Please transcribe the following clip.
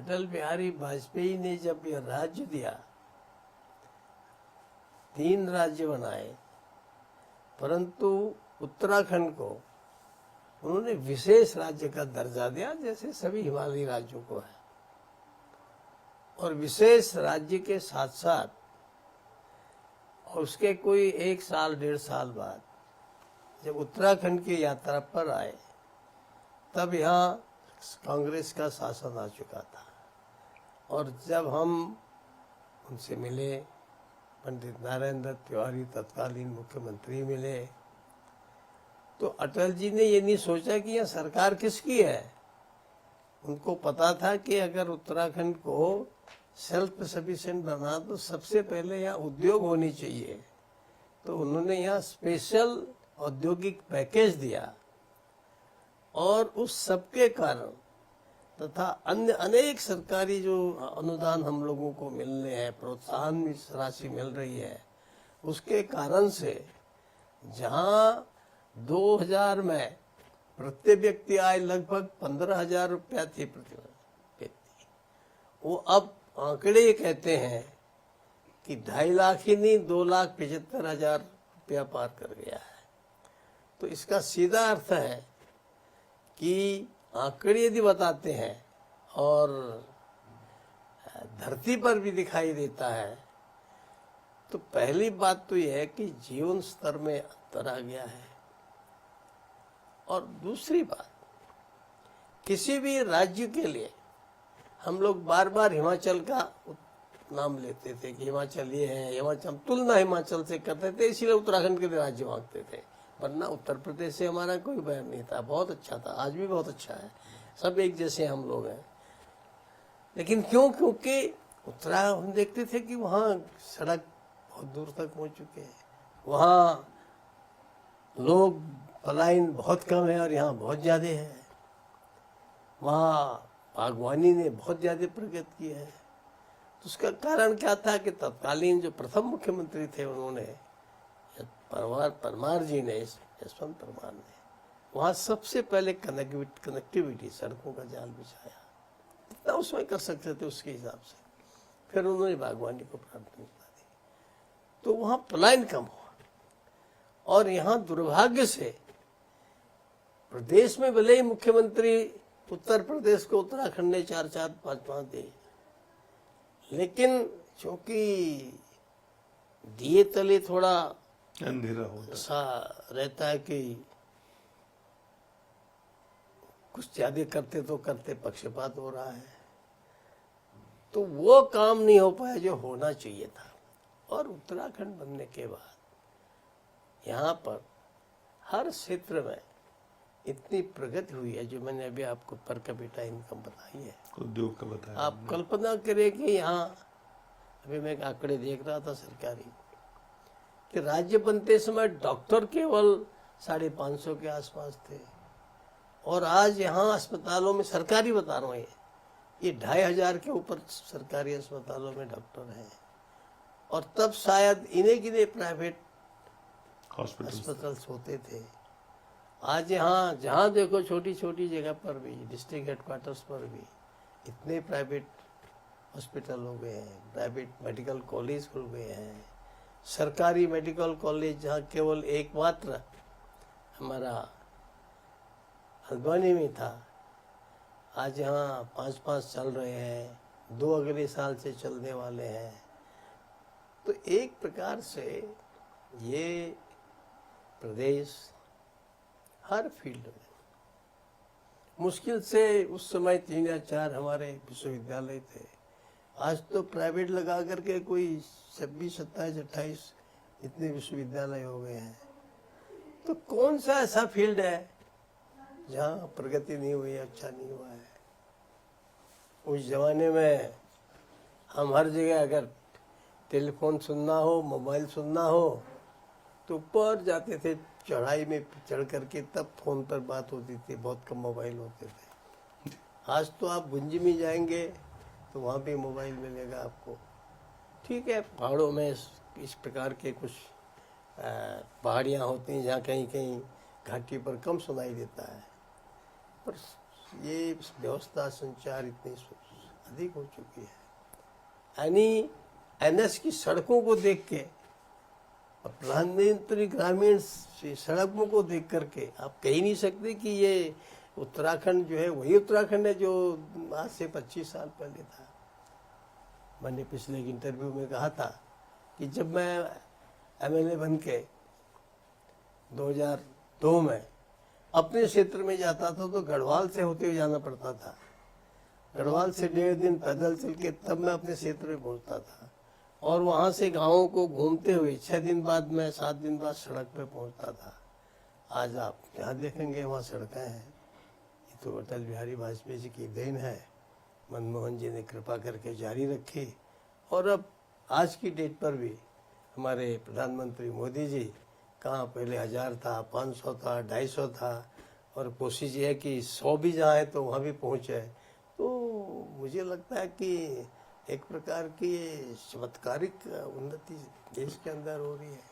अटल बिहारी वाजपेयी ने जब यह राज्य दिया, 3 राज्य बनाए, परंतु उत्तराखंड को उन्होंने विशेष राज्य का दर्जा दिया, जैसे सभी हिमालयी राज्यों को है। और विशेष राज्य के साथ साथ और उसके कोई 1 साल 1.5 साल बाद जब उत्तराखंड की यात्रा पर आए, तब यहाँ कांग्रेस का शासन आ चुका था। और जब हम उनसे मिले, पंडित नारायण दत्त तिवारी तत्कालीन मुख्यमंत्री मिले, तो अटल जी ने ये नहीं सोचा कि यह सरकार किसकी है। उनको पता था कि अगर उत्तराखंड को सेल्फ सफिशिएंट बना तो सबसे पहले यहाँ उद्योग होनी चाहिए। तो उन्होंने यहाँ स्पेशल औद्योगिक पैकेज दिया और उस सबके कारण तथा अन्य अनेक सरकारी जो अनुदान हम लोगों को मिलने हैं, प्रोत्साहन भी राशि मिल रही है, उसके कारण से जहाँ 2000 में प्रत्येक व्यक्ति आय लगभग 15,000 रुपया थी प्रति व्यक्ति, वो अब आंकड़े ये कहते हैं कि 2.5 लाख ही नहीं 2,75,000 रुपया पार कर गया है। तो इसका सीधा अर्थ है कि आंकड़े यदि बताते हैं और धरती पर भी दिखाई देता है, तो पहली बात तो यह है कि जीवन स्तर में अंतर आ गया है। और दूसरी बात, किसी भी राज्य के लिए हम लोग बार बार हिमाचल का नाम लेते थे कि हिमाचल ये है, हिमाचल, तुलना हिमाचल से करते थे, इसीलिए उत्तराखंड के लिए राज्य मांगते थे। वरना उत्तर प्रदेश से हमारा कोई बैर नहीं था, बहुत अच्छा था, आज भी बहुत अच्छा है, सब एक जैसे हम लोग हैं। लेकिन क्यों? क्योंकि उत्तराखंड हम देखते थे कि वहाँ सड़क बहुत दूर तक पहुँच चुके हैं, वहाँ लोग पलायन बहुत कम है और यहाँ बहुत ज़्यादा है, वहाँ बागवानी ने बहुत ज़्यादा प्रगति की है। तो उसका कारण क्या था कि तत्कालीन जो प्रथम मुख्यमंत्री थे, उन्होंने परमार जी ने, यशवंत परमार ने, वहाँ सबसे पहले कनेक्टिविटी, सड़कों का जाल बिछाया। जितना उसमें कर सकते थे उसके हिसाब से फिर उन्होंने बागवानी को प्राथमिकता दी, तो वहाँ पलायन कम हुआ। और यहाँ दुर्भाग्य से प्रदेश में भले ही मुख्यमंत्री उत्तर प्रदेश को उत्तराखंड ने 4-4, 5-5 दिए, लेकिन चूंकि दिए तले थोड़ा अंधेरा होता सा रहता है कि कुछ ज्यादा करते तो करते पक्षपात हो रहा है, तो वो काम नहीं हो पाया जो होना चाहिए था। और उत्तराखंड बनने के बाद यहाँ पर हर क्षेत्र में इतनी प्रगति हुई है, जो मैंने अभी आपको पर कैपिटा इनकम बताई है, उद्योग का बताया। आप कल्पना करें कि यहाँ अभी मैं एक आंकड़े देख रहा था सरकारी, कि राज्य बनते समय डॉक्टर केवल 550 के आसपास थे, और आज यहाँ अस्पतालों में, सरकारी बता रहा हूँ, ये 2,500 के ऊपर सरकारी अस्पतालों में डॉक्टर हैं। और तब शायद इन्हें गिने प्राइवेट हॉस्पिटल्स होते थे। आज यहाँ जहाँ देखो छोटी छोटी जगह पर भी, डिस्ट्रिक्ट हेडक्वार्टर्स पर भी इतने प्राइवेट हॉस्पिटल हो गए हैं, प्राइवेट मेडिकल कॉलेज खुल गए हैं। सरकारी मेडिकल कॉलेज जहाँ केवल एकमात्र हमारा हल्द्वानी में था, आज यहाँ 5-5 चल रहे हैं, 2 अगले साल से चलने वाले हैं। तो एक प्रकार से ये प्रदेश हर फील्ड में, मुश्किल से उस समय 3 या 4 हमारे विश्वविद्यालय थे, आज तो प्राइवेट लगा करके कोई 26, 27, 28 इतने विश्वविद्यालय हो गए हैं। तो कौन सा ऐसा फील्ड है जहाँ प्रगति नहीं हुई, अच्छा नहीं हुआ है? उस जमाने में हम हर जगह अगर टेलीफोन सुनना हो, मोबाइल सुनना हो, तो ऊपर जाते थे, चढ़ाई में चढ़ करके तब फोन पर बात होती थी, बहुत कम मोबाइल होते थे। आज तो आप गुंजी में जाएंगे तो वहाँ भी मोबाइल मिलेगा आपको। ठीक है, पहाड़ों में इस प्रकार के कुछ पहाड़ियाँ होती हैं जहाँ कहीं कहीं घाटी पर कम सुनाई देता है, पर ये व्यवस्था, संचार इतनी अधिक हो चुकी है। यानी एनएच की सड़कों को देख के और प्रधानमंत्री ग्रामीण सड़कों को देख करके आप कह ही नहीं सकते कि ये उत्तराखंड जो है वही उत्तराखंड है जो आज से 25 साल पहले था। मैंने पिछले एक इंटरव्यू में कहा था कि जब मैं एमएलए बन के 2002 में अपने क्षेत्र में जाता था तो गढ़वाल से होते हुए जाना पड़ता था। गढ़वाल से 1.5 दिन पैदल चल के तब मैं अपने क्षेत्र में पहुंचता था और वहां से गांवों को घूमते हुए 6 दिन बाद मैं 7 दिन बाद सड़क पे पहुंचता था। आज आप जहाँ देखेंगे वहाँ सड़कें हैं। ये तो अटल बिहारी वाजपेयी जी की देन है। मनमोहन जी ने कृपा करके जारी रखी और अब आज की डेट पर भी हमारे प्रधानमंत्री मोदी जी कहाँ पहले 1000 था, 500 था, 250 था और कोशिश ये है कि 100 भी जहाँ है तो वहाँ भी पहुँचे। तो मुझे लगता है कि एक प्रकार की चमत्कारिक उन्नति देश के अंदर हो रही है।